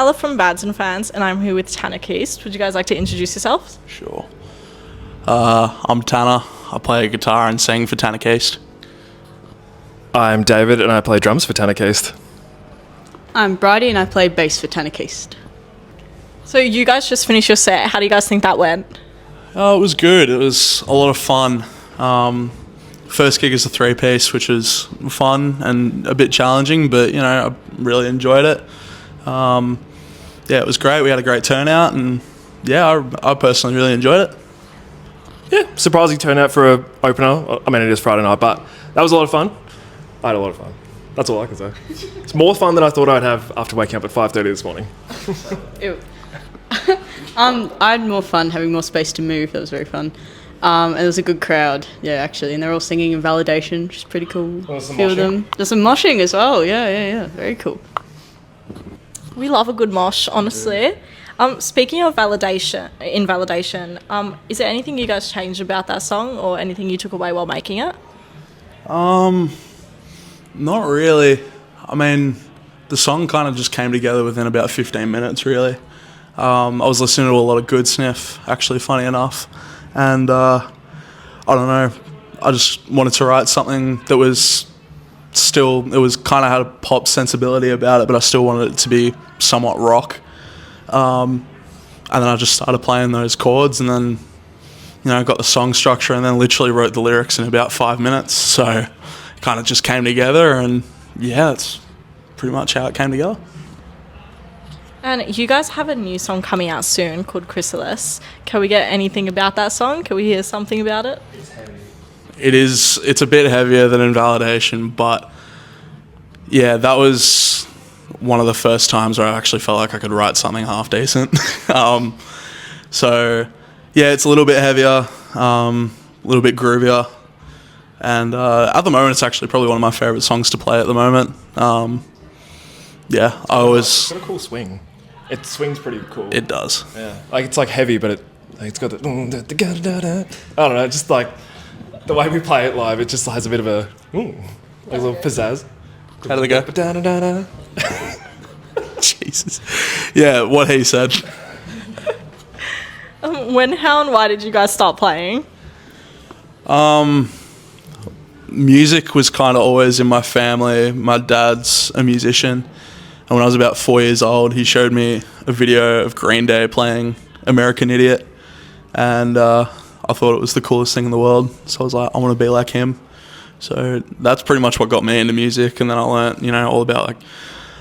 Tyler from Bads and Fans, and I'm here with Tanner Keast. Would you guys like to introduce yourselves? Sure. I'm Tanner. I play guitar and sing for Tanner Keast. I'm David and I play drums for Tanner Keast. I'm Bridie and I play bass for Tanner Keast. So you guys just finished your set. How do you guys think that went? Oh, it was good. It was a lot of fun. First gig is a three-piece, which was fun and a bit challenging, but, you know, I really enjoyed it. Yeah, it was great. We had a great turnout, and, yeah, I personally really enjoyed it. Yeah, surprising turnout for an opener. I mean, it is Friday night, but that was a lot of fun. I had a lot of fun. That's all I can say. It's more fun than I thought I'd have after waking up at 5:30 this morning. Ew. I had more fun having more space to move. That was very fun. And it was a good crowd, yeah, actually. And they're all singing in Validation, which is pretty cool. There's some Few of them. There's some moshing as well. Yeah. Very cool. We love a good mosh, honestly. Speaking of validation, is there anything you guys changed about that song or anything you took away while making it? Not really. I mean, the song kind of just came together within about 15 minutes, really. I was listening to a lot of Good Sniff, actually, funny enough. And I don't know, I just wanted to write something that was still, it was kind of had a pop sensibility about it, but I still wanted it to be somewhat rock. And then I just started playing those chords and then, you know, got the song structure and then literally wrote the lyrics in about 5 minutes. So it kind of just came together and, yeah, it's pretty much how it came together. And you guys have a new song coming out soon called Chrysalis. Can we get anything about that song? Can we hear something about it? It's a bit heavier than Invalidation, but yeah, that was one of the first times where I actually felt like I could write something half decent. So yeah, it's a little bit heavier, a little bit groovier, and at the moment it's actually probably one of my favourite songs to play at the moment. Yeah, I always... It's got a cool swing. It swings pretty cool. It does. Yeah, like it's like heavy, but it's got the I don't know, just like the way we play it live, it just has a bit of a little pizzazz. How did it go? Jesus. Yeah, what he said. When, how, and why did you guys start playing? Music was kind of always in my family. My dad's a musician. And when I was about 4 years old, he showed me a video of Green Day playing American Idiot. And I thought it was the coolest thing in the world. So I was like, I want to be like him. So that's pretty much what got me into music. And then I learnt, you know, all about like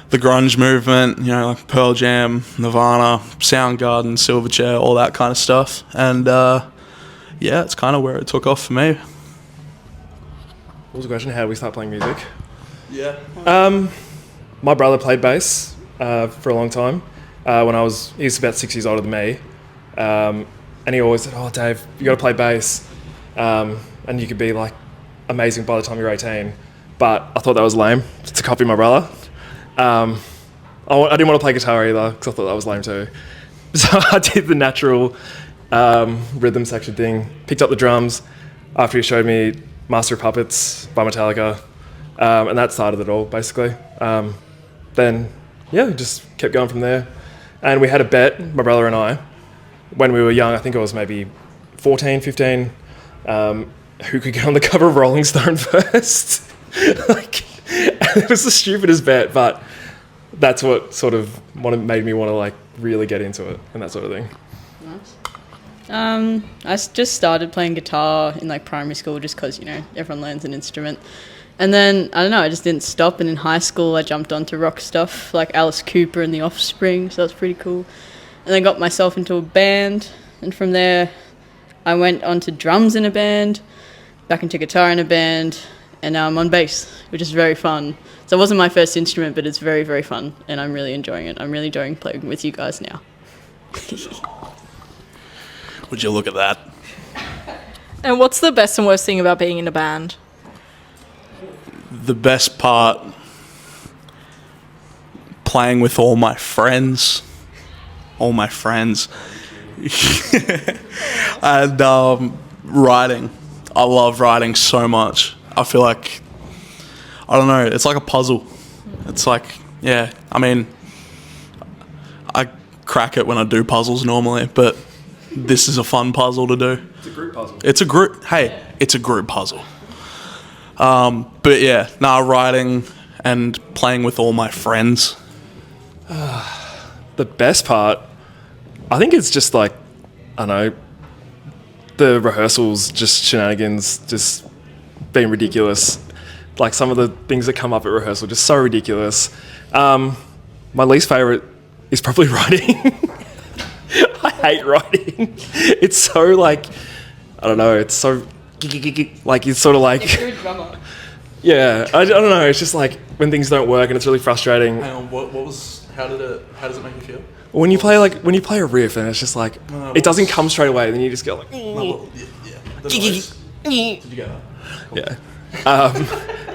the grunge movement, you know, like Pearl Jam, Nirvana, Soundgarden, Silverchair, all that kind of stuff. And yeah, it's kind of where it took off for me. What was the question? How did we start playing music? Yeah. My brother played bass for a long time. He was about 6 years older than me. And he always said, "Oh, Dave, you got to play bass. And you could be like amazing by the time you're 18. But I thought that was lame to copy my brother. I didn't want to play guitar either because I thought that was lame too. So I did the natural rhythm section thing, picked up the drums after he showed me Master of Puppets by Metallica. And that started it all, basically. Then, yeah, we just kept going from there. And we had a bet, my brother and I, when we were young, I think I was maybe 14, 15, who could get on the cover of Rolling Stone first. It was the stupidest bet, but that's what sort of made me want to like really get into it and that sort of thing. Nice. I just started playing guitar in like primary school just because, you know, everyone learns an instrument. And then, I don't know, I just didn't stop. And in high school, I jumped onto rock stuff like Alice Cooper and The Offspring, so that's pretty cool. And then got myself into a band. And from there, I went on to drums in a band, back into guitar in a band, and now I'm on bass, which is very fun. So it wasn't my first instrument, but it's very, very fun, and I'm really enjoying it. I'm really enjoying playing with you guys now. Would you look at that? And what's the best and worst thing about being in a band? The best part, playing with all my friends. And writing. I love writing so much. I feel like, I don't know, it's like a puzzle. It's like, yeah, I mean, crack it when I do puzzles normally, but this is a fun puzzle to do. It's a group puzzle. It's a group puzzle. But yeah, writing and playing with all my friends. The best part, I think it's just like, I don't know, the rehearsals, just shenanigans, just being ridiculous. Like some of the things that come up at rehearsal, just so ridiculous. My least favourite is probably writing. I hate writing. It's so like, I don't know, it's so, like it's sort of like... If you're a drummer. Yeah, I don't know, it's just like when things don't work and it's really frustrating. Hang on, how does it make you feel? When you play a riff and it's just like, it doesn't come straight away, then you just go like... Did you get that? Yeah.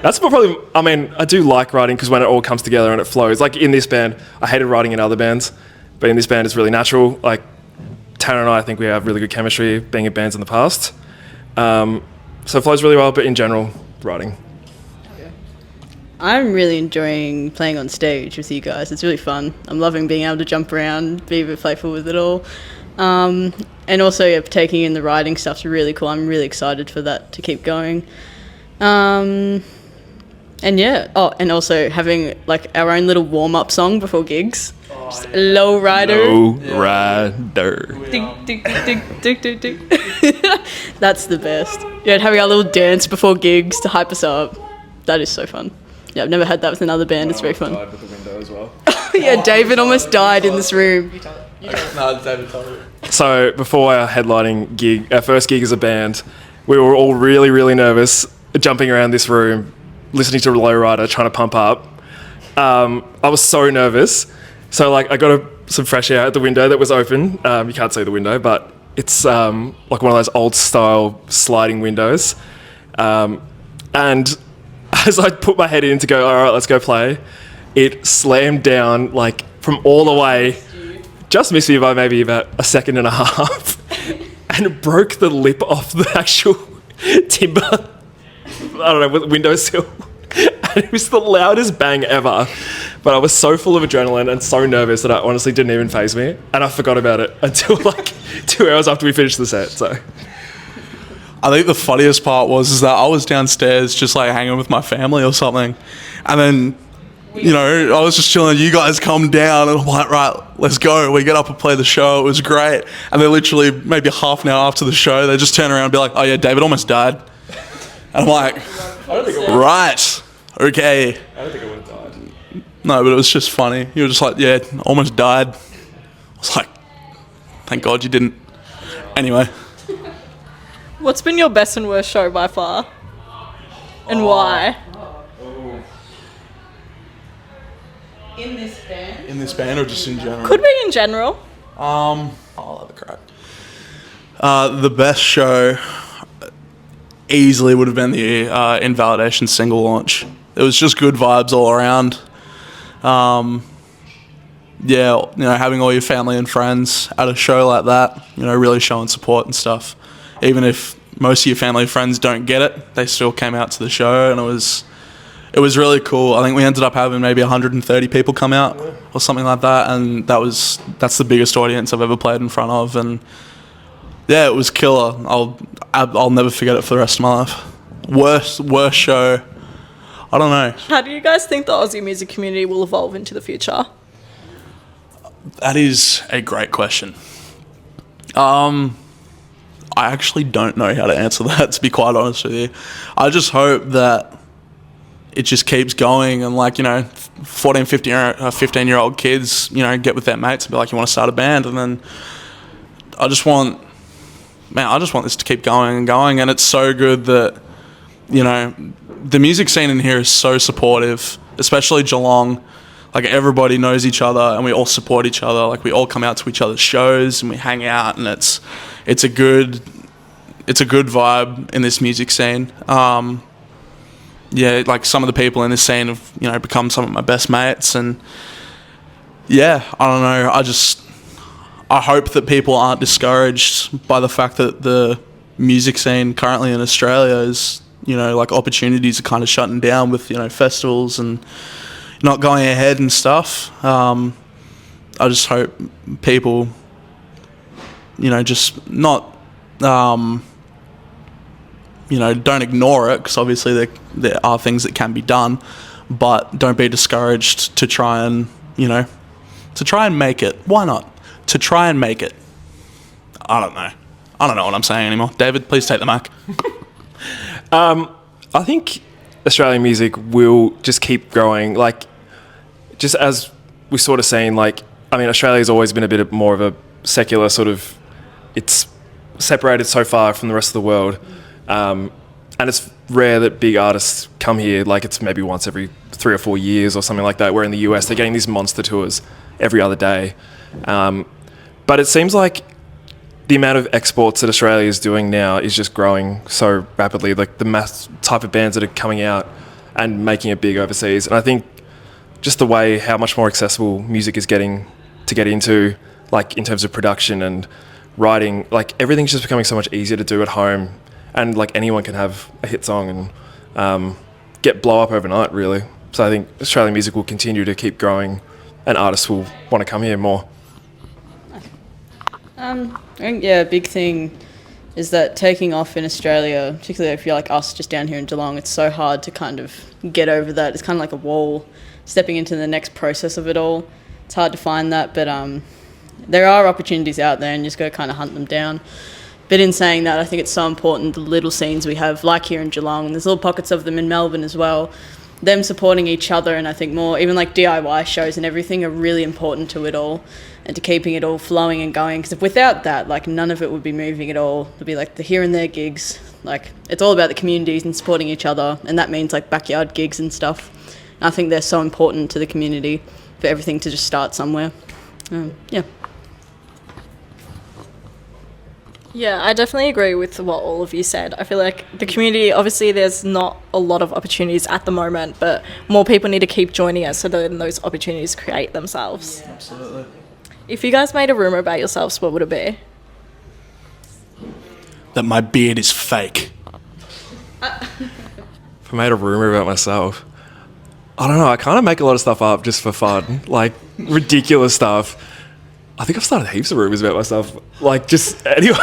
That's probably, I mean, I do like writing because when it all comes together and it flows. Like in this band, I hated writing in other bands, but in this band it's really natural. Like Tanner and I think we have really good chemistry being in bands in the past. So it flows really well, but in general, writing. I'm really enjoying playing on stage with you guys. It's really fun. I'm loving being able to jump around, be a bit playful with it all. And also taking in the writing stuff's really cool. I'm really excited for that to keep going. And and also having like our own little warm-up song before gigs. Just low rider. Low rider. Ding, ding, ding, ding, ding, ding. That's the best. Yeah, and having our little dance before gigs to hype us up. That is so fun. Yeah, I've never had that with another band. It's very fun. Died with the window as well. Yeah, David almost died in this room. No, David told me. So before our headlining gig, our first gig as a band, we were all really, really nervous, jumping around this room, listening to Lowrider, trying to pump up. I was so nervous. So like I got some fresh air at the window that was open. You can't see the window, but it's like one of those old style sliding windows. And as I put my head in to go, all right, let's go play, it slammed down like from all the way, just missed me by maybe about a second and a half, and it broke the lip off the actual timber, I don't know, windowsill. And it was the loudest bang ever. But I was so full of adrenaline and so nervous that it honestly didn't even faze me. And I forgot about it until like 2 hours after we finished the set, so... I think the funniest part was that I was downstairs just like hanging with my family or something, and then I was just chilling. You guys come down, and I'm like, right, let's go. We get up and play the show. It was great. And then literally maybe half an hour after the show, they just turn around and be like, oh yeah, David almost died. And I'm like, right, okay. I don't think I would have died. No, but it was just funny. You were just like, yeah, almost died. I was like, thank God you didn't. Anyway. What's been your best and worst show by far? And why? In this band? In this band or just in general? Could be in general. I'll have a crack. The best show easily would have been the Invalidation single launch. It was just good vibes all around. Having all your family and friends at a show like that, really showing support and stuff. Even if most of your family and friends don't get it, they still came out to the show, and it was really cool. I think we ended up having maybe 130 people come out or something like that, and that's the biggest audience I've ever played in front of, and yeah, it was killer. I'll never forget it for the rest of my life. Worst show, I don't know. How do you guys think the Aussie music community will evolve into the future? That is a great question. I actually don't know how to answer that, to be quite honest with you. I just hope that it just keeps going, and 14, 15-year-old kids, get with their mates and be like, you want to start a band? And then I just want this to keep going and going, and it's so good that, the music scene in here is so supportive, especially Geelong. Like, everybody knows each other, and we all support each other. Like, we all come out to each other's shows, and we hang out, and it's a good vibe in this music scene. Some of the people in this scene have, become some of my best mates, and yeah, I don't know. I hope that people aren't discouraged by the fact that the music scene currently in Australia is, opportunities are kind of shutting down with, festivals and not going ahead and stuff. I just hope people, just not, don't ignore it, because obviously there are things that can be done, but don't be discouraged to try and, make it. Why not? To try and make it. I don't know what I'm saying anymore. David, please take the mic. I think Australian music will just keep growing. Like, just as we're sort of saying, Australia's always been a bit more of a secular sort of, it's separated so far from the rest of the world. And it's rare that big artists come here, like it's maybe once every 3 or 4 years or something like that, where in the US they're getting these monster tours every other day. But it seems like the amount of exports that Australia is doing now is just growing so rapidly, like the mass type of bands that are coming out and making it big overseas. And I think just the way how much more accessible music is getting to get into, like in terms of production and writing, like everything's just becoming so much easier to do at home, and like anyone can have a hit song and blow up overnight, really. So I think Australian music will continue to keep growing and artists will want to come here more. I think, a big thing is that taking off in Australia, particularly if you're like us just down here in Geelong, it's so hard to kind of get over that. It's kind of like a wall, stepping into the next process of it all. It's hard to find that, but there are opportunities out there and you just got to kind of hunt them down. But in saying that, I think it's so important, the little scenes we have, like here in Geelong, and there's little pockets of them in Melbourne as well, them supporting each other, and I think more, even like DIY shows and everything are really important to it all and to keeping it all flowing and going, because if without that, like none of it would be moving at all. It'd be like the here and there gigs, like it's all about the communities and supporting each other, and that means like backyard gigs and stuff. And I think they're so important to the community for everything to just start somewhere. Yeah, I definitely agree with what all of you said. I feel like the community, obviously there's not a lot of opportunities at the moment, but more people need to keep joining us so that those opportunities create themselves. Yeah. Absolutely. If you guys made a rumour about yourselves, what would it be? That my beard is fake. If I made a rumour about myself, I don't know, I kind of make a lot of stuff up just for fun, like ridiculous stuff. I think I've started heaps of rumours about myself. Like, just, anyway.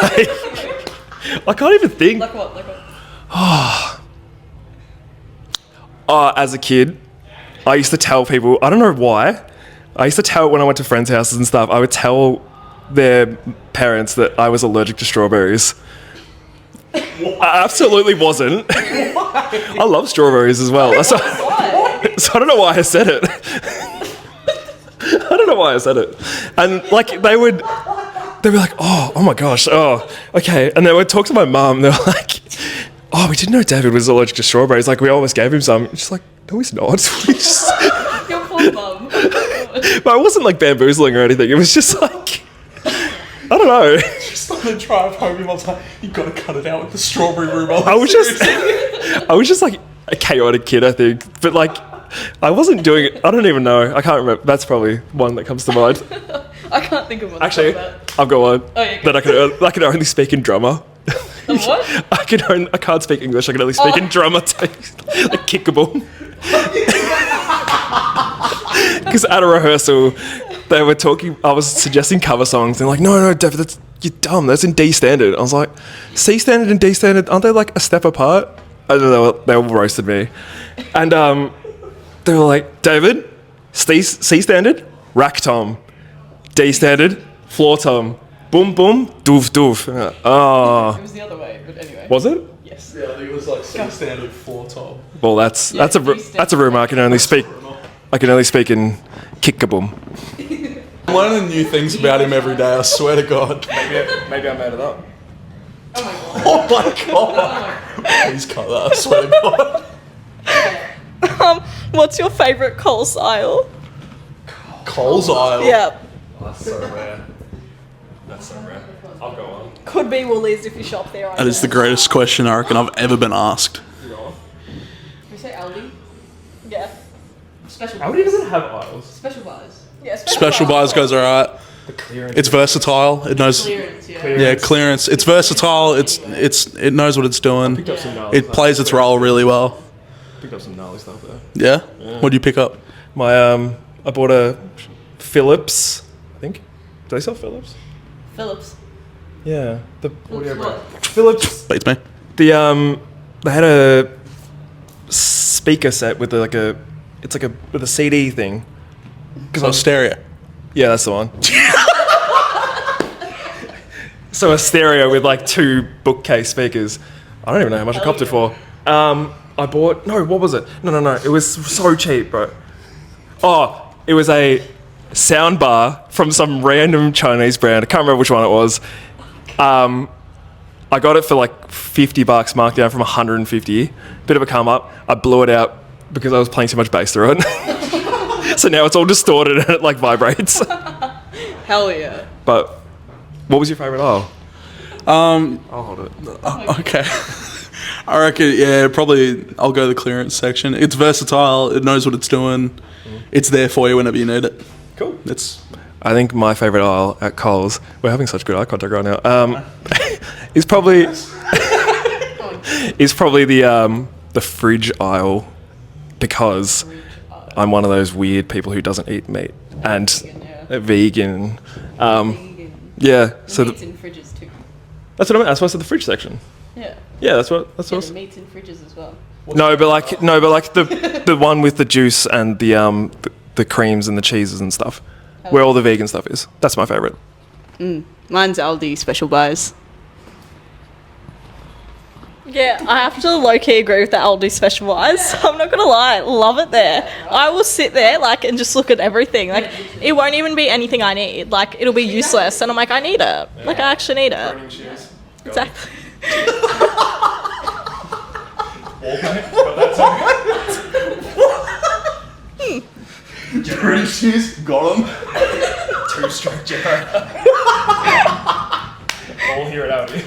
I can't even think. Like what? As a kid, I used to tell people, I don't know why, I used to tell when I went to friends' houses and stuff, I would tell their parents that I was allergic to strawberries. I absolutely wasn't. I love strawberries as well. So I don't know why I said it. I don't know why I said it. And like they'd be like, oh my gosh, oh, okay. And they would talk to my mum and they're like, oh, we didn't know David was allergic to strawberries. Like we almost gave him some. She's like, no, he's not. Your poor mum. But I wasn't like bamboozling or anything. It was just like, I don't know. Just on the drive home, your mum's like, you got to cut it out with the strawberry rumour. I was just like a chaotic kid, I think. But like, I wasn't doing it. I don't even know. I can't remember. That's probably one that comes to mind. I can't think of one. Actually, I've got one. Oh, yeah, that I can only speak in drummer. What? I can't speak English. I can only speak in drummer too. Like kickable. Because at a rehearsal, they were talking. I was suggesting cover songs. And like, no, David, you're dumb. That's in D standard. I was like, C standard and D standard, aren't they like a step apart? And they all roasted me. And they were like, David, C standard, rack tom. D standard, floor tom. Boom, boom, doof, doof. It was the other way, but anyway. Was it? Yes. Yeah, I think it was like C standard floor tom. Well, that's a rumor. I can only speak in kick-kaboom. I'm learning new things about him every day, I swear to God. Maybe I made it up. Oh my God. Please cut that, I swear to God. What's your favourite Coles aisle? Coles aisle? Yeah. Oh, that's so rare. I'll go on. Could be Woolies if you shop there. That is the greatest question I reckon I've ever been asked. Can we say Aldi? Yeah. Special Aldi doesn't have aisles. Special buys. Yeah, Special buys goes alright. The clearance. It's versatile. It knows. Clearance, yeah. Yeah, clearance. It's versatile. It knows what it's doing. Picked up some gnarly It stuff. plays its role really well. Picked up some gnarly stuff there. Yeah. What do you pick up? I bought a Philips I think. Do they sell Philips? Phillips. Yeah. The Audio brand. Philips. Beats me. They had a speaker set with with a CD thing. So stereo. Yeah, that's the one. So a stereo with like 2 bookcase speakers. I don't even know how much I copped it for. I bought, what was it? No. It was so cheap, bro. Oh, it was a sound bar from some random Chinese brand. I can't remember which one it was. I got it for like $50, marked down from 150. Bit of a come up. I blew it out because I was playing too much bass through it. So now it's all distorted and it like vibrates. Hell yeah. But what was your favourite aisle? I'll hold it. Okay. I reckon, probably I'll go the clearance section. It's versatile. It knows what it's doing. It's there for you whenever you need it. Cool. I I think my favourite aisle at Coles, we're having such good eye contact right now, is probably the fridge aisle, because I'm one of those weird people who doesn't eat meat and vegan. Yeah, so meats in fridges too. that's what I meant. That's why I said the fridge section. Yeah. Yeah, that's what. The meats in fridges as well. No, but like the one with the juice and the creams and the cheeses and stuff, where all the vegan stuff is. That's my favourite. Mine's Aldi special buys. Yeah, I have to low-key agree with the Aldi special buys. I'm not going to lie, love it there. I will sit there and just look at everything. It won't even be anything I need. It'll be useless. And I'm like, I need it. I actually need it. Exactly. Running shoes, got them. 2-stroke generator. All here at Aldi.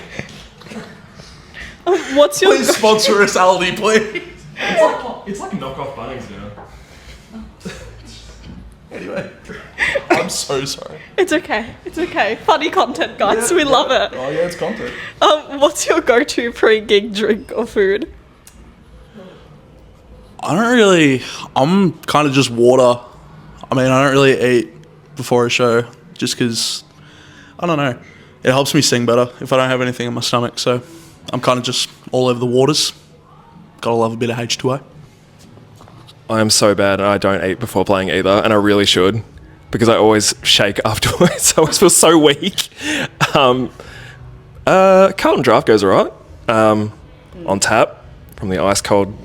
What's your... Please sponsor us, Aldi, please. It's like knockoff Bunnings now. Anyway, I'm so sorry. It's okay. It's okay. Funny content, guys. We love it. Oh yeah, it's content. What's your go-to pre-gig drink or food? I'm kind of just water. I don't really eat before a show just because, I don't know, it helps me sing better if I don't have anything in my stomach. So I'm kind of just all over the waters. Gotta love a bit of H2O. I am so bad and I don't eat before playing either, and I really should, because I always shake afterwards. I always feel so weak. Carlton Draft goes alright. On tap from the ice cold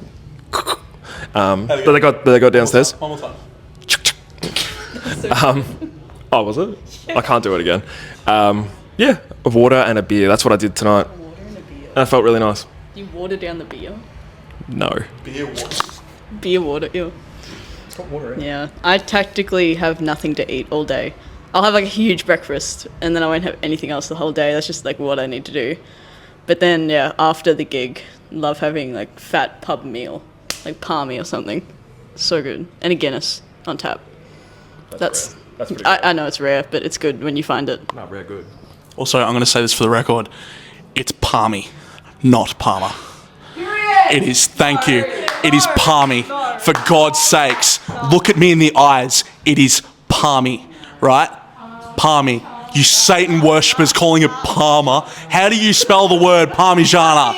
that they got downstairs. One more time. Oh, was it? Yeah. I can't do it again. Yeah, a water and a beer. That's what I did tonight. A water and a beer. And it felt really nice. Do you water down the beer? No. Beer water. Beer water, ew. It's got water in it. Yeah, I tactically have nothing to eat all day. I'll have a huge breakfast and then I won't have anything else the whole day. That's just what I need to do. But then, after the gig, love having fat pub meal, palmy or something. So good. And a Guinness on tap. That's pretty good. I know it's rare, but it's good when you find it. Not rare good. Also, I'm going to say this for the record. It's palmy, not Palmer. It is, thank you. It is palmy. For God's sakes, look at me in the eyes. It is palmy, right? Palmy. You Satan worshippers calling it Palmer. How do you spell the word Parmigiana?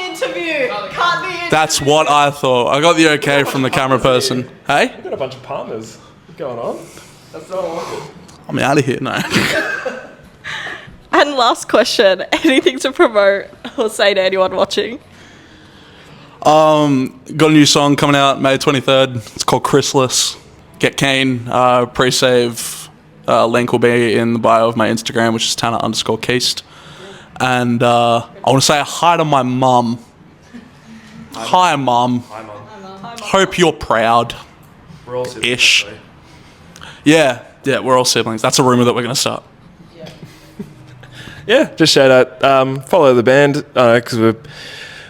That's what I thought. I got the okay from the camera person. Hey? We've got a bunch of Palmers going on. That's not all good. I'm out of here, no. And last question, anything to promote or say to anyone watching? Got a new song coming out May 23rd. It's called Chrysalis. Get keen. Pre-save. Link will be in the bio of my Instagram, which is Tanner_Keast. And I want to say hi to my mum. Hi, Mum. Hi, Mum. Hope you're proud. We're all siblings. Ish. Yeah, we're all siblings. That's a rumour that we're going to start. Yeah, just shout out. Follow the band, because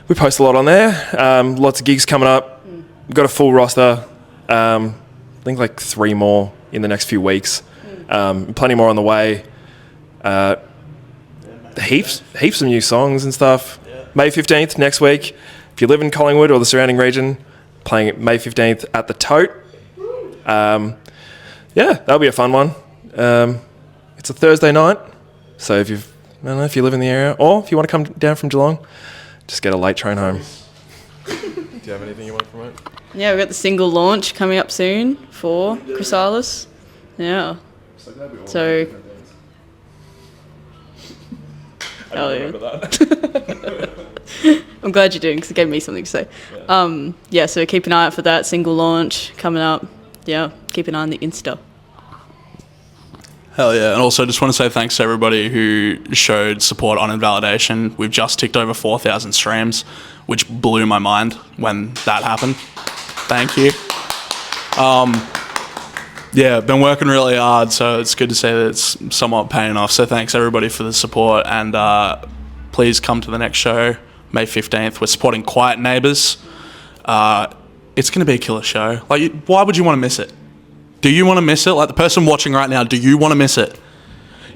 we post a lot on there. Lots of gigs coming up. We've got a full roster. I think 3 more in the next few weeks. Plenty more on the way. Heaps of new songs and stuff. May 15th next week. If you live in Collingwood or the surrounding region, playing it May 15th at the Tote. Yeah, that'll be a fun one. It's a Thursday night, so if you live in the area, or if you want to come down from Geelong, just get a late train home. Do you have anything you want to promote? Yeah, we've got the single launch coming up soon for Chrysalis. Yeah. So. Hell yeah. I'm glad you're doing because it gave me something to say. So keep an eye out for that single launch coming up. Yeah, keep an eye on the Insta. Hell yeah. And also just want to say thanks to everybody who showed support on Invalidation. We've just ticked over 4,000 streams, which blew my mind when that happened. Thank you. Been working really hard, so it's good to see that it's somewhat paying off. So thanks everybody for the support, and please come to the next show, May 15th. We're supporting Quiet Neighbours. It's going to be a killer show. Like, why would you want to miss it? Do you want to miss it? Like, the person watching right now, do you want to miss it?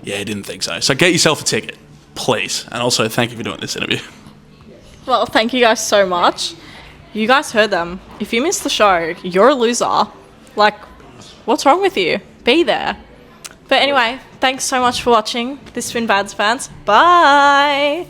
Yeah, I didn't think so. So get yourself a ticket, please. And also, thank you for doing this interview. Well, thank you guys so much. You guys heard them. If you missed the show, you're a loser. Like, what's wrong with you? Be there. But anyway, thanks so much for watching. This has been Bads Fans. Bye!